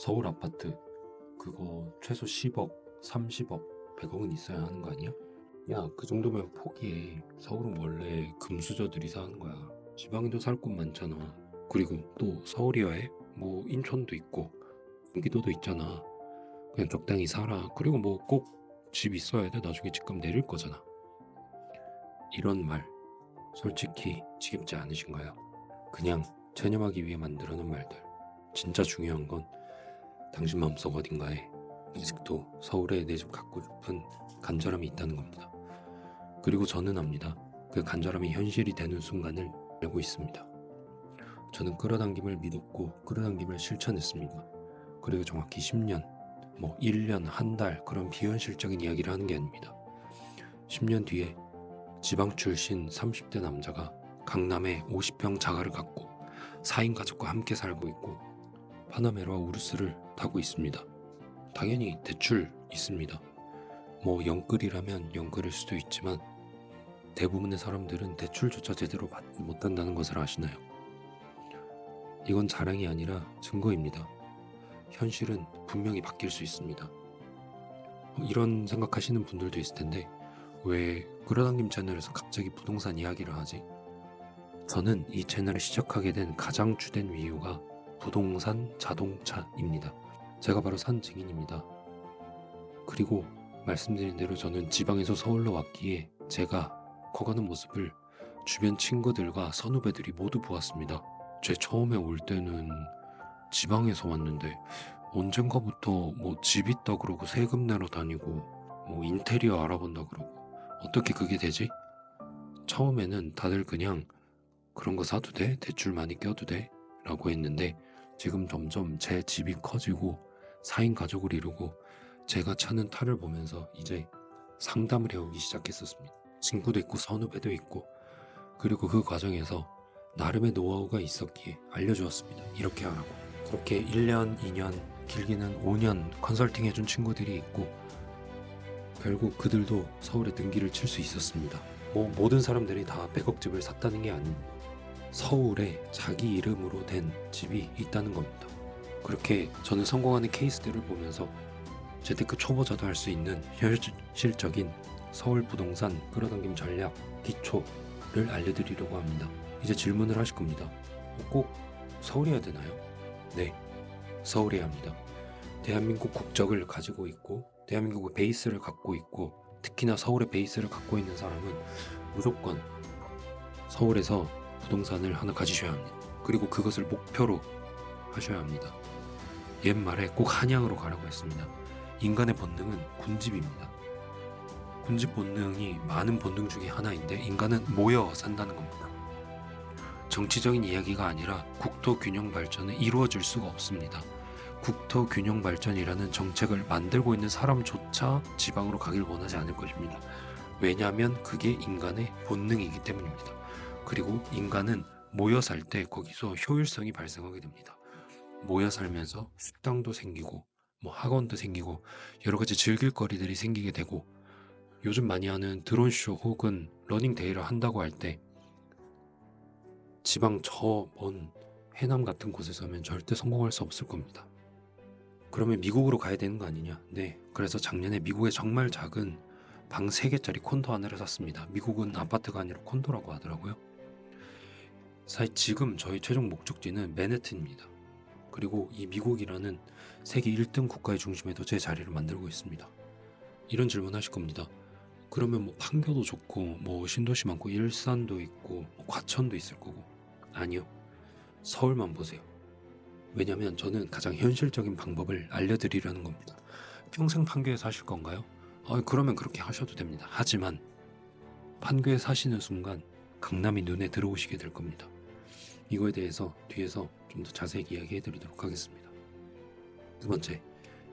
서울 아파트 그거 최소 10억, 30억, 100억은 있어야 하는 거 아니야? 야, 그 정도면 포기해. 서울은 원래 금수저들이 사는 거야. 지방에도 살 곳 많잖아. 그리고 또 서울이야 해? 뭐 인천도 있고 경기도도 있잖아. 그냥 적당히 살아. 그리고 뭐 꼭 집 있어야 돼. 나중에 집값 내릴 거잖아. 이런 말 솔직히 지겹지 않으신가요? 그냥 체념하기 위해 만들어 놓은 말들. 진짜 중요한 건 당신 마음속 어딘가에 아직도 서울에 내 집 갖고 싶은 간절함이 있다는 겁니다. 그리고 저는 압니다. 그 간절함이 현실이 되는 순간을 알고 있습니다. 저는 끌어당김을 믿었고 끌어당김을 실천했습니다. 그리고 정확히 10년, 1년, 한 달 그런 비현실적인 이야기를 하는 게 아닙니다. 10년 뒤에 지방 출신 30대 남자가 강남에 50평 자가를 갖고 4인 가족과 함께 살고 있고 파나메라와 우르스를 타고 있습니다. 당연히 대출 있습니다. 영끌이라면 영끌일 수도 있지만 대부분의 사람들은 대출조차 제대로 받지 못한다는 것을 아시나요? 이건 자랑이 아니라 증거입니다. 현실은 분명히 바뀔 수 있습니다. 이런 생각하시는 분들도 있을 텐데 왜 끌어당김 채널에서 갑자기 부동산 이야기를 하지? 저는 이 채널을 시작하게 된 가장 주된 이유가 부동산 자동차입니다. 제가 바로 산 증인입니다. 그리고 말씀드린 대로 저는 지방에서 서울로 왔기에 제가 커가는 모습을 주변 친구들과 선후배들이 모두 보았습니다. 제 처음에 올 때는 지방에서 왔는데 언젠가부터 집 있다 그러고 세금 내러 다니고 인테리어 알아본다 그러고 어떻게 그게 되지? 처음에는 다들 그냥 그런 거 사도 돼? 대출 많이 껴도 돼? 라고 했는데 지금 점점 제 집이 커지고 4인 가족을 이루고 제가 차는 차를 보면서 이제 상담을 해오기 시작했었습니다. 친구도 있고 선후배도 있고 그리고 그 과정에서 나름의 노하우가 있었기에 알려주었습니다. 이렇게 하라고. 그렇게 1년, 2년, 길게는 5년 컨설팅 해준 친구들이 있고 결국 그들도 서울에 등기를 칠 수 있었습니다. 모든 사람들이 다 100억 집을 샀다는 게 아닙니다. 서울에 자기 이름으로 된 집이 있다는 겁니다. 그렇게 저는 성공하는 케이스들을 보면서 재테크 초보자도 할 수 있는 현실적인 서울 부동산 끌어당김 전략 기초를 알려드리려고 합니다. 이제 질문을 하실 겁니다. 꼭 서울이어야 되나요? 네, 서울이어야 합니다. 대한민국 국적을 가지고 있고 대한민국의 베이스를 갖고 있고 특히나 서울의 베이스를 갖고 있는 사람은 무조건 서울에서 부동산을 하나 가지셔야 합니다. 그리고 그것을 목표로 하셔야 합니다. 옛말에 꼭 한양으로 가라고 했습니다. 인간의 본능은 군집입니다. 군집 본능이 많은 본능 중에 하나인데 인간은 모여 산다는 겁니다. 정치적인 이야기가 아니라 국토 균형 발전은 이루어질 수가 없습니다. 국토 균형 발전이라는 정책을 만들고 있는 사람조차 지방으로 가길 원하지 않을 것입니다. 왜냐하면 그게 인간의 본능이기 때문입니다. 그리고 인간은 모여 살 때 거기서 효율성이 발생하게 됩니다. 모여 살면서 식당도 생기고 학원도 생기고 여러 가지 즐길 거리들이 생기게 되고 요즘 많이 하는 드론쇼 혹은 러닝데이를 한다고 할 때 지방 저 먼 해남 같은 곳에서 하면 절대 성공할 수 없을 겁니다. 그러면 미국으로 가야 되는 거 아니냐? 네, 그래서 작년에 미국에 정말 작은 방 3개짜리 콘도 하나를 샀습니다. 미국은 아파트가 아니라 콘도라고 하더라고요. 사실 지금 저희 최종 목적지는 맨해튼입니다. 그리고 이 미국이라는 세계 1등 국가의 중심에도 제 자리를 만들고 있습니다. 이런 질문 하실 겁니다. 그러면 판교도 좋고 신도시 많고 일산도 있고 과천도 있을 거고. 아니요, 서울만 보세요. 왜냐면 저는 가장 현실적인 방법을 알려드리려는 겁니다. 평생 판교에 사실 건가요? 그러면 그렇게 하셔도 됩니다. 하지만 판교에 사시는 순간 강남이 눈에 들어오시게 될 겁니다. 이거에 대해서 뒤에서 좀 더 자세히 이야기해 드리도록 하겠습니다. 두 번째,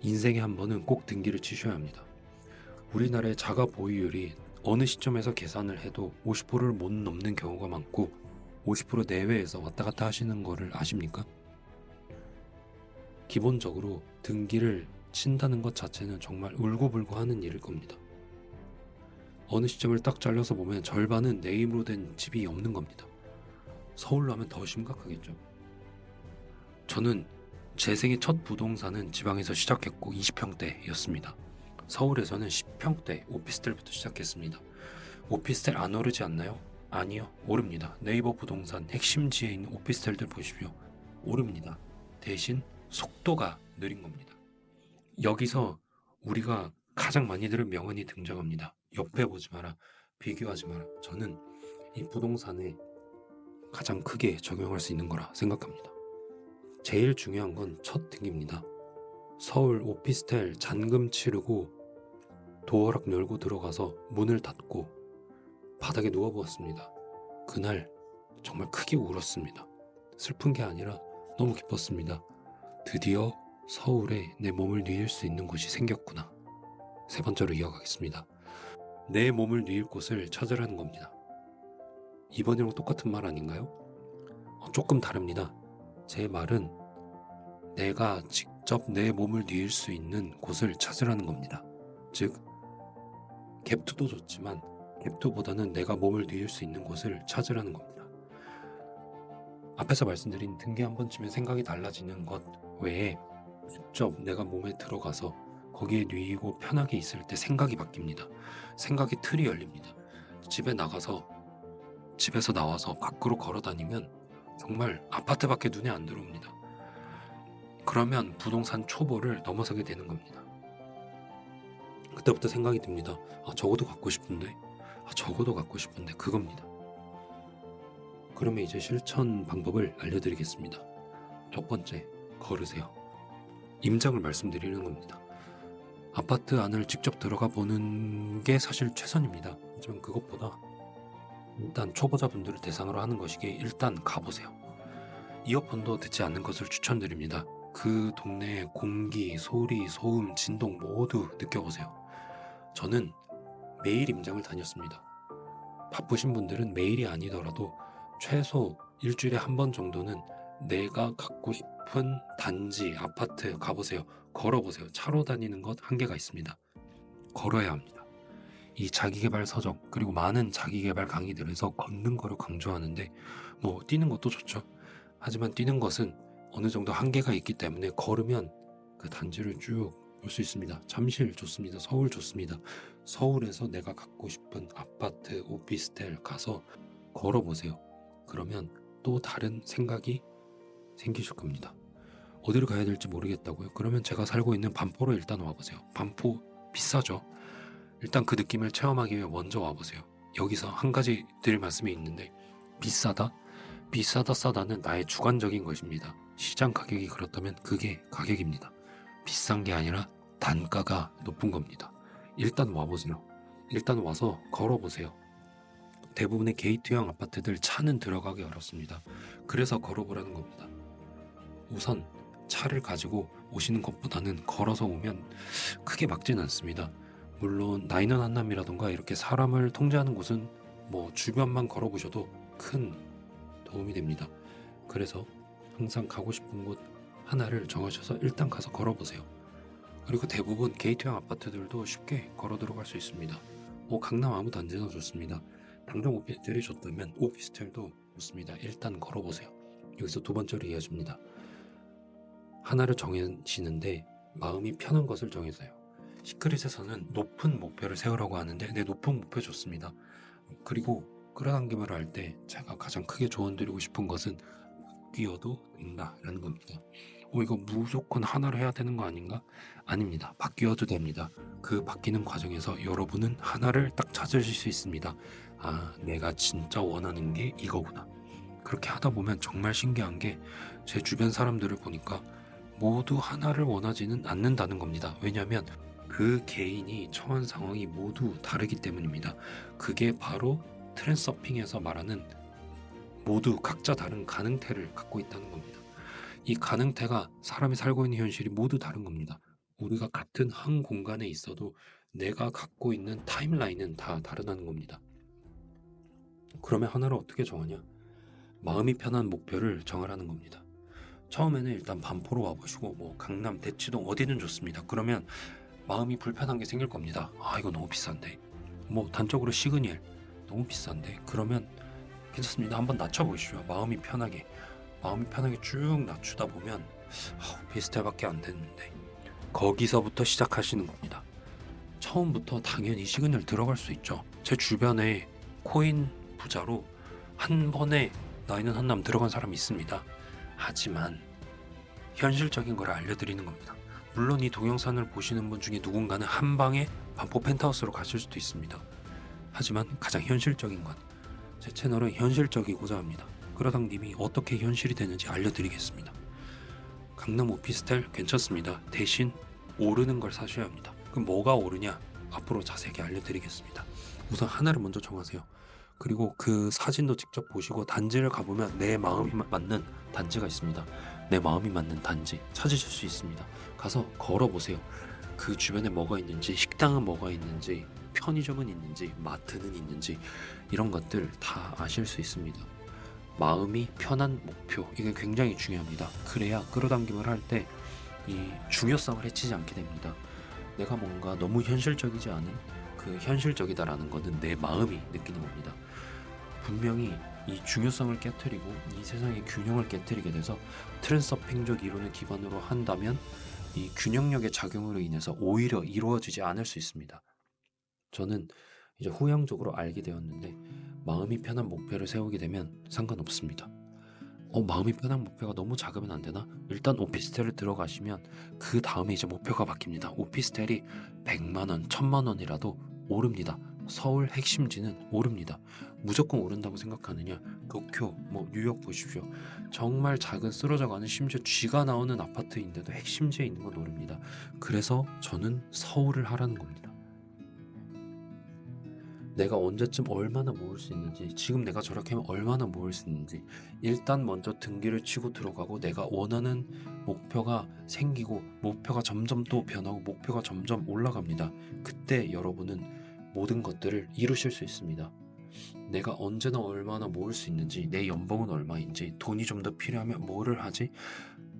인생에 한 번은 꼭 등기를 치셔야 합니다. 우리나라의 자가 보유율이 어느 시점에서 계산을 해도 50%를 못 넘는 경우가 많고 50% 내외에서 왔다 갔다 하시는 거를 아십니까? 기본적으로 등기를 친다는 것 자체는 정말 울고불고 하는 일일 겁니다. 어느 시점을 딱 잘라서 보면 절반은 내 힘으로 된 집이 없는 겁니다. 서울로 하면 더 심각하겠죠. 저는 제 생애 첫 부동산은 지방에서 시작했고 20평대였습니다. 서울에서는 10평대 오피스텔부터 시작했습니다. 오피스텔 안 오르지 않나요? 아니요, 오릅니다. 네이버 부동산 핵심지에 있는 오피스텔들 보십시오. 오릅니다. 대신 속도가 느린 겁니다. 여기서 우리가 가장 많이 들은 명언이 등장합니다. 옆에 보지 마라, 비교하지 마라. 저는 이 부동산에 가장 크게 적용할 수 있는 거라 생각합니다. 제일 중요한 건 첫 등기입니다. 서울 오피스텔 잔금 치르고 도어락 열고 들어가서 문을 닫고 바닥에 누워보았습니다. 그날 정말 크게 울었습니다. 슬픈 게 아니라 너무 기뻤습니다. 드디어 서울에 내 몸을 뉘을 수 있는 곳이 생겼구나. 세 번째로 이어가겠습니다. 내 몸을 뉘을 곳을 찾으라는 겁니다. 이번이랑 똑같은 말 아닌가요? 조금 다릅니다. 제 말은 내가 직접 내 몸을 뉘을 수 있는 곳을 찾으라는 겁니다. 즉 갭투도 좋지만 갭투보다는 내가 몸을 뉘을 수 있는 곳을 찾으라는 겁니다. 앞에서 말씀드린 등기 한 번쯤에 생각이 달라지는 것 외에 직접 내가 몸에 들어가서 거기에 뉘이고 편하게 있을 때 생각이 바뀝니다. 생각의 틀이 열립니다. 집에서 나와서 밖으로 걸어 다니면 정말 아파트밖에 눈에 안 들어옵니다. 그러면 부동산 초보를 넘어서게 되는 겁니다. 그때부터 생각이 듭니다. 저거도 갖고 싶은데, 저거도 갖고 싶은데, 그겁니다. 그러면 이제 실천 방법을 알려드리겠습니다. 첫 번째, 걸으세요. 임장을 말씀드리는 겁니다. 아파트 안을 직접 들어가 보는 게 사실 최선입니다. 하지만 그것보다 일단 초보자분들을 대상으로 하는 것이기에 일단 가보세요. 이어폰도 듣지 않는 것을 추천드립니다. 그 동네의 공기, 소리, 소음, 진동 모두 느껴보세요. 저는 매일 임장을 다녔습니다. 바쁘신 분들은 매일이 아니더라도 최소 일주일에 한 번 정도는 내가 갖고 싶은 단지, 아파트 가보세요. 걸어보세요. 차로 다니는 것 한계가 있습니다. 걸어야 합니다. 이 자기계발 서적 그리고 많은 자기계발 강의들에서 걷는 거를 강조하는데 뛰는 것도 좋죠. 하지만 뛰는 것은 어느 정도 한계가 있기 때문에 걸으면 그 단지를 쭉 볼 수 있습니다. 잠실 좋습니다. 서울 좋습니다. 서울에서 내가 갖고 싶은 아파트, 오피스텔 가서 걸어보세요. 그러면 또 다른 생각이 생기실 겁니다. 어디로 가야 될지 모르겠다고요? 그러면 제가 살고 있는 반포로 일단 와보세요. 반포 비싸죠? 일단 그 느낌을 체험하기 위해 먼저 와보세요. 여기서 한 가지 드릴 말씀이 있는데 비싸다? 비싸다 싸다는 나의 주관적인 것입니다. 시장 가격이 그렇다면 그게 가격입니다. 비싼 게 아니라 단가가 높은 겁니다. 일단 와보세요. 일단 와서 걸어보세요. 대부분의 게이트형 아파트들 차는 들어가기 어렵습니다. 그래서 걸어보라는 겁니다. 우선 차를 가지고 오시는 것보다는 걸어서 오면 크게 막진 않습니다. 물론 나이는 한남이라던가 이렇게 사람을 통제하는 곳은 주변만 걸어보셔도 큰 도움이 됩니다. 그래서 항상 가고 싶은 곳 하나를 정하셔서 일단 가서 걸어보세요. 그리고 대부분 게이트형 아파트들도 쉽게 걸어 들어갈 수 있습니다. 강남 아무 단지나 좋습니다. 당장 오피스텔이 좋다면 오피스텔도 좋습니다. 일단 걸어보세요. 여기서 두 번째로 이어집니다. 하나를 정해지는데 마음이 편한 것을 정해서요. 시크릿에서는 높은 목표를 세우라고 하는데 높은 목표 좋습니다. 그리고 끌어당김을 할 때 제가 가장 크게 조언드리고 싶은 것은 바뀌어도 된다라는 겁니다. 이거 무조건 하나로 해야 되는 거 아닌가? 아닙니다. 바뀌어도 됩니다. 그 바뀌는 과정에서 여러분은 하나를 딱 찾으실 수 있습니다. 내가 진짜 원하는 게 이거구나. 그렇게 하다 보면 정말 신기한 게 제 주변 사람들을 보니까 모두 하나를 원하지는 않는다는 겁니다. 왜냐하면 그 개인이 처한 상황이 모두 다르기 때문입니다. 그게 바로 트랜서핑에서 말하는 모두 각자 다른 가능태를 갖고 있다는 겁니다. 이 가능태가 사람이 살고 있는 현실이 모두 다른 겁니다. 우리가 같은 한 공간에 있어도 내가 갖고 있는 타임라인은 다 다르다는 겁니다. 그러면 하나를 어떻게 정하냐? 마음이 편한 목표를 정하라는 겁니다. 처음에는 일단 반포로 와보시고 강남, 대치동 어디든 좋습니다. 그러면 마음이 불편한 게 생길 겁니다. 이거 너무 비싼데. 단적으로 시그니엘 너무 비싼데. 그러면 괜찮습니다. 한번 낮춰보시죠. 마음이 편하게 쭉 낮추다 보면 오피스텔밖에 안 됐는데 거기서부터 시작하시는 겁니다. 처음부터 당연히 시그널 들어갈 수 있죠. 제 주변에 코인 부자로 한 번에 나이는 한남 들어간 사람이 있습니다. 하지만 현실적인 걸 알려드리는 겁니다. 물론 이 동영상을 보시는 분 중에 누군가는 한 방에 반포 펜트하우스로 가실 수도 있습니다. 하지만 가장 현실적인 건 제 채널은 현실적이고자 합니다. 끌어당김이 어떻게 현실이 되는지 알려드리겠습니다. 강남 오피스텔 괜찮습니다. 대신 오르는 걸 사셔야 합니다. 그럼 뭐가 오르냐? 앞으로 자세하게 알려드리겠습니다. 우선 하나를 먼저 정하세요. 그리고 그 사진도 직접 보시고 단지를 가보면 내 마음이 맞는 단지가 있습니다. 내 마음이 맞는 단지 찾으실 수 있습니다. 가서 걸어보세요. 그 주변에 뭐가 있는지, 식당은 뭐가 있는지, 편의점은 있는지, 마트는 있는지 이런 것들 다 아실 수 있습니다. 마음이 편한 목표, 이게 굉장히 중요합니다. 그래야 끌어당김을 할 때 이 중요성을 해치지 않게 됩니다. 내가 뭔가 너무 현실적이지 않은 그 현실적이다라는 거는 내 마음이 느끼는 겁니다. 분명히 이 중요성을 깨트리고 이 세상의 균형을 깨트리게 돼서 트랜서핑적 이론을 기반으로 한다면 이 균형력의 작용으로 인해서 오히려 이루어지지 않을 수 있습니다. 저는 이제 후향적으로 알게 되었는데 마음이 편한 목표를 세우게 되면 상관없습니다. 마음이 편한 목표가 너무 작으면 안 되나? 일단 오피스텔을 들어가시면 그 다음에 이제 목표가 바뀝니다. 오피스텔이 100만 원, 1000만 원이라도 오릅니다. 서울 핵심지는 오릅니다. 무조건 오른다고 생각하느냐? 도쿄, 뉴욕 보십시오. 정말 작은 쓰러져가는 심지어 쥐가 나오는 아파트인데도 핵심지에 있는 건 오릅니다. 그래서 저는 서울을 하라는 겁니다. 내가 언제쯤 얼마나 모을 수 있는지, 지금 내가 저렇게 하면 얼마나 모을 수 있는지 일단 먼저 등기를 치고 들어가고 내가 원하는 목표가 생기고 목표가 점점 또 변하고 목표가 점점 올라갑니다. 그때 여러분은 모든 것들을 이루실 수 있습니다. 내가 언제나 얼마나 모을 수 있는지, 내 연봉은 얼마인지, 돈이 좀 더 필요하면 뭐를 하지?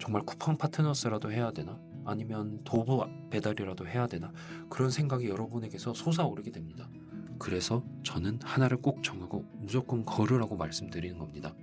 정말 쿠팡 파트너스라도 해야 되나? 아니면 도보 배달이라도 해야 되나? 그런 생각이 여러분에게서 솟아오르게 됩니다. 그래서 저는 하나를 꼭 정하고 무조건 걸으라고 말씀드리는 겁니다.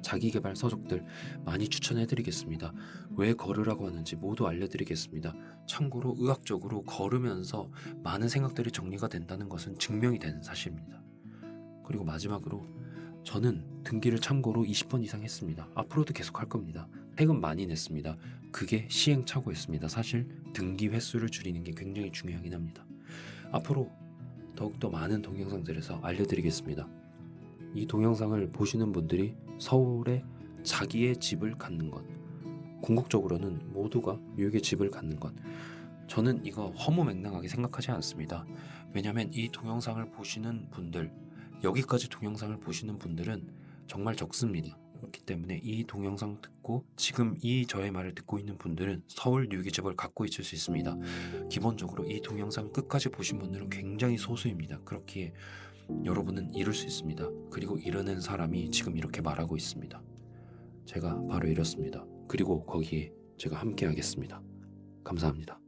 자기계발 서적들 많이 추천해드리겠습니다. 왜 걸으라고 하는지 모두 알려드리겠습니다. 참고로 의학적으로 걸으면서 많은 생각들이 정리가 된다는 것은 증명이 되는 사실입니다. 그리고 마지막으로 저는 등기를 참고로 20번 이상 했습니다. 앞으로도 계속 할 겁니다. 세금 많이 냈습니다. 그게 시행착오였습니다. 사실 등기 횟수를 줄이는 게 굉장히 중요하긴 합니다. 앞으로 더욱더 많은 동영상들에서 알려드리겠습니다. 이 동영상을 보시는 분들이 서울에 자기의 집을 갖는 것, 궁극적으로는 모두가 뉴욕에 집을 갖는 것, 저는 이거 허무맹랑하게 생각하지 않습니다. 왜냐하면 이 동영상을 보시는 분들, 여기까지 동영상을 보시는 분들은 정말 적습니다. 그렇기 때문에 이 동영상 듣고 지금 이 저의 말을 듣고 있는 분들은 서울 뉴욕의 집을 갖고 있을 수 있습니다. 기본적으로 이 동영상 끝까지 보신 분들은 굉장히 소수입니다. 그렇기에 여러분은 이룰 수 있습니다. 그리고 이뤄낸 사람이 지금 이렇게 말하고 있습니다. 제가 바로 이렇습니다. 그리고 거기에 제가 함께 하겠습니다. 감사합니다.